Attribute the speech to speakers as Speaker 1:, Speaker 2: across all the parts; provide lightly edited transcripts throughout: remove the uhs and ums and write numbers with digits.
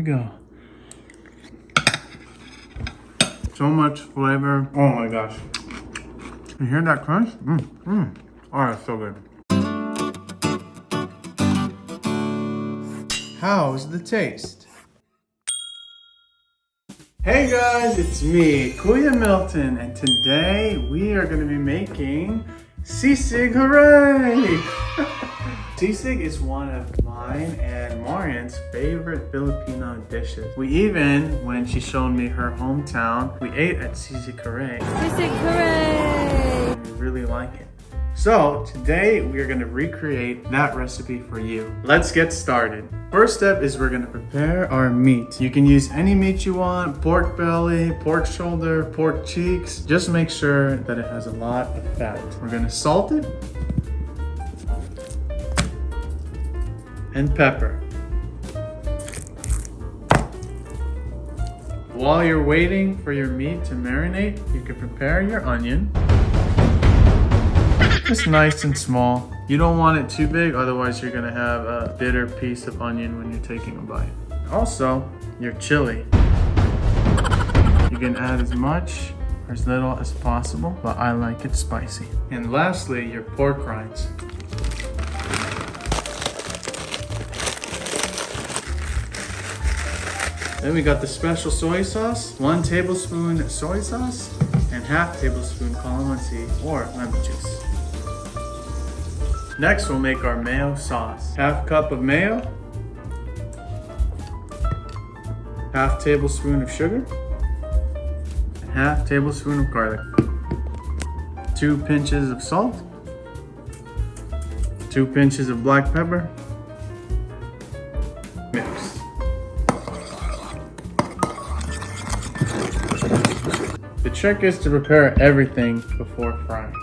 Speaker 1: we go. So much flavor. Oh my gosh. You hear that crunch? Oh, it's so good. How's the taste? Hey guys, it's me, Kuya Milton, and today we are going to be making SISIG HOORAY! SISIG is one of mine and Mariane's favorite Filipino dishes. We even, when she showed me her hometown, we ate at SISIG HOORAY.
Speaker 2: SISIG HOORAY!
Speaker 1: We really like it. So today we are going to recreate that recipe for you. Let's get started. First step is we're going to prepare our meat. You can use any meat you want, pork belly, pork shoulder, pork cheeks. Just make sure that it has a lot of fat. We're going to salt it and pepper. While you're waiting for your meat to marinate, you can prepare your onion. Just nice and small. You don't want it too big, otherwise you're gonna have a bitter piece of onion when you're taking a bite. Also, your chili. You can add as much or as little as possible, but I like it spicy. And lastly, your pork rinds. Then we got the special soy sauce, 1 tablespoon soy sauce, and ½ tablespoon calamansi or lemon juice. Next, we'll make our mayo sauce. ½ cup of mayo, ½ tablespoon of sugar, and ½ tablespoon of garlic, 2 pinches of salt, 2 pinches of black pepper. Mix. The trick is to prepare everything before frying.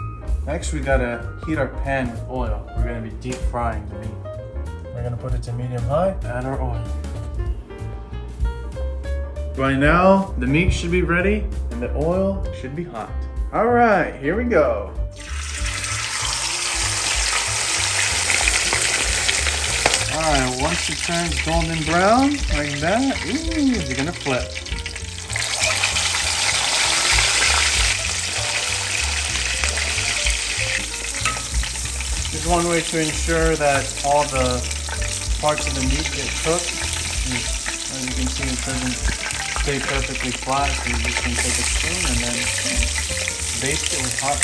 Speaker 1: Next, we gotta heat our pan with oil. We're gonna be deep frying the meat. We're gonna put it to medium high, add our oil. By now, the meat should be ready and the oil should be hot. All right, here we go. All right, once it turns golden brown, like that, you're gonna flip. This is one way to ensure that all the parts of the meat get cooked. As you can see, it doesn't stay perfectly flat, so you just can take a spoon and then baste it with hot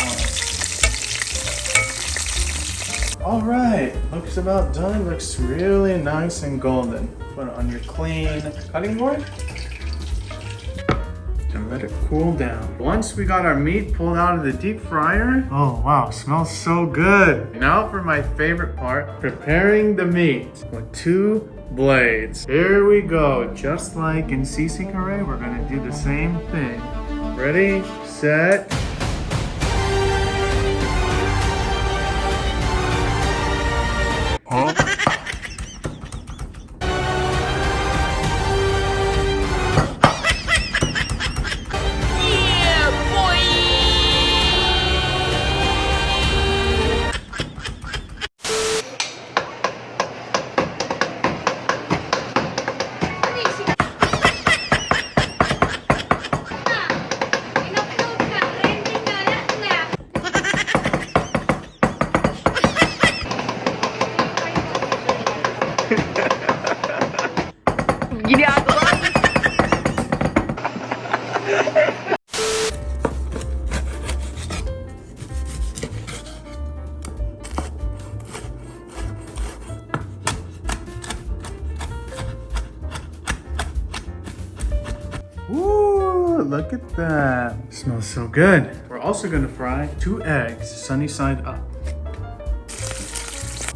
Speaker 1: oil. All right, looks about done. Looks really nice and golden. Put it on your clean cutting board. And let it cool down. Once we got our meat pulled out of the deep fryer, oh wow, smells so good. Now for my favorite part, preparing the meat with 2 blades. Here we go, just like in SISIG HOORAY, we're gonna do the same thing. Ready, set. Oh. Ooh, look at that. Smells so good. We're also gonna fry 2 eggs, sunny side up.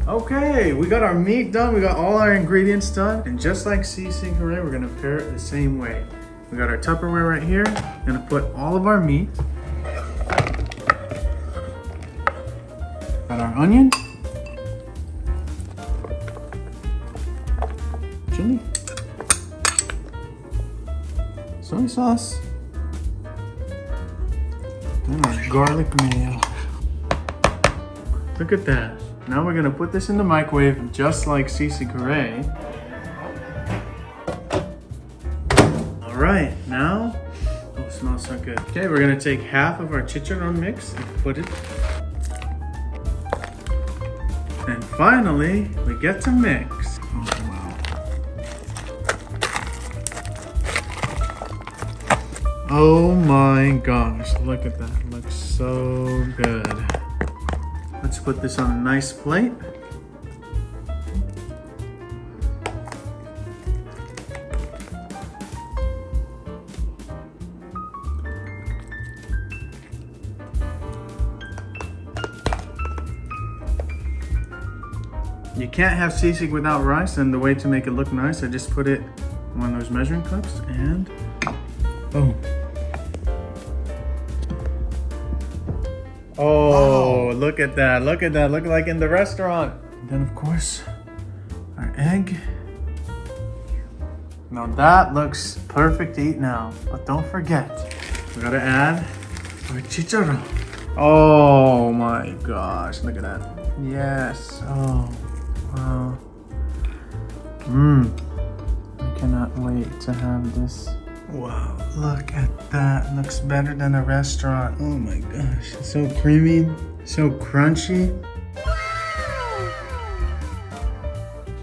Speaker 1: Okay, we got our meat done. We got all our ingredients done. And just like SISIG HOORAY, we're gonna prepare it the same way. We got our Tupperware right here. We're gonna put all of our meat. Got our onion. Chili. Soy sauce. Then our garlic mayo. Look at that. Now we're gonna put this in the microwave just like SISIG HOORAY. right, now, oh, it smells so good. Okay, we're gonna take half of our chicharron mix and put it. And finally, we get to mix. Oh, wow. Oh my gosh, look at that. It looks so good. Let's put this on a nice plate. You can't have sisig without rice, and the way to make it look nice, I just put it in one of those measuring cups and boom. Oh, wow. Look at that, look at that, look like in the restaurant. And then of course, our egg. Now that looks perfect to eat now, but don't forget, we gotta add our chicharron. Oh my gosh, look at that. Yes, oh. Wow. I cannot wait to have this. Wow, look at that. Looks better than a restaurant. Oh my gosh. It's so creamy, so crunchy.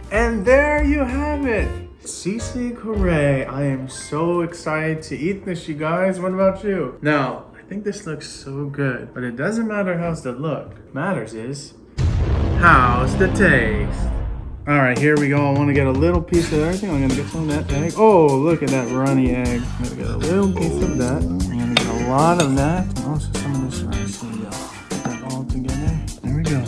Speaker 1: And there you have it. Sisig HOORAY. I am so excited to eat this, you guys. What about you? Now, I think this looks so good, but it doesn't matter how's the look. What matters is, how's the taste? All right, here we go. I want to get a little piece of everything. I'm gonna get some of that egg. Oh, look at that runny egg. I'm gonna get a little piece of that. I'm gonna get a lot of that. And also some of this rice. Here we go. Put that all together. There we go.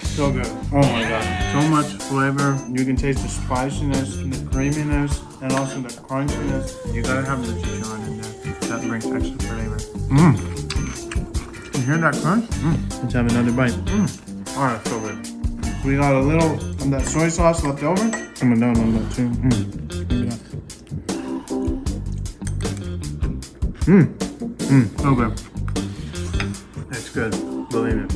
Speaker 1: So good. Oh my god. So much flavor. You can taste the spiciness and the creaminess and also the crunchiness. You gotta have the chicharron in there. That brings extra flavor. You hear that crunch? Let's have another bite. Alright, so good. We got a little of that soy sauce left over. I'm gonna down on that too. So good. It's good. Believe it.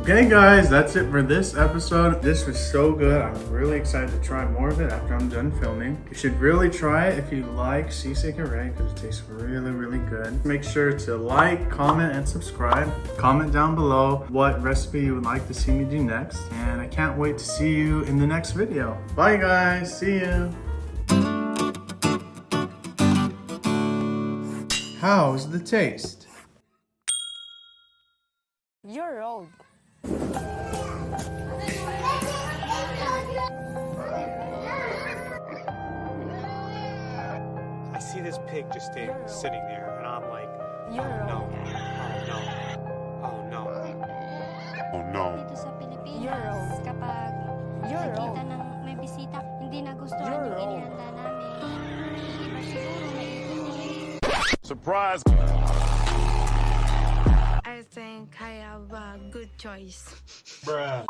Speaker 1: Okay guys, that's it for this episode. This was so good. I'm really excited to try more of it after I'm done filming. You should really try it if you like sisig HOORAY because it tastes really, really good. Make sure to like, comment, and subscribe. Comment down below what recipe you would like to see me do next. And I can't wait to see you in the next video. Bye guys, see you. How's the taste?
Speaker 2: You're old.
Speaker 3: I see this pig just sitting there, and I'm like,
Speaker 2: You're
Speaker 3: no,
Speaker 2: old.
Speaker 3: oh no,
Speaker 4: Oh no.
Speaker 5: Dito sa Pilipinas,
Speaker 2: You're old.
Speaker 5: kapag
Speaker 2: You're
Speaker 5: nakita
Speaker 2: old.
Speaker 5: ng may bisita, hindi nagustuhan
Speaker 2: You're
Speaker 5: yung
Speaker 2: old.
Speaker 5: inihanda namin. Iba siguro may
Speaker 4: Surprise.
Speaker 6: I think I have a good choice.
Speaker 3: bruh.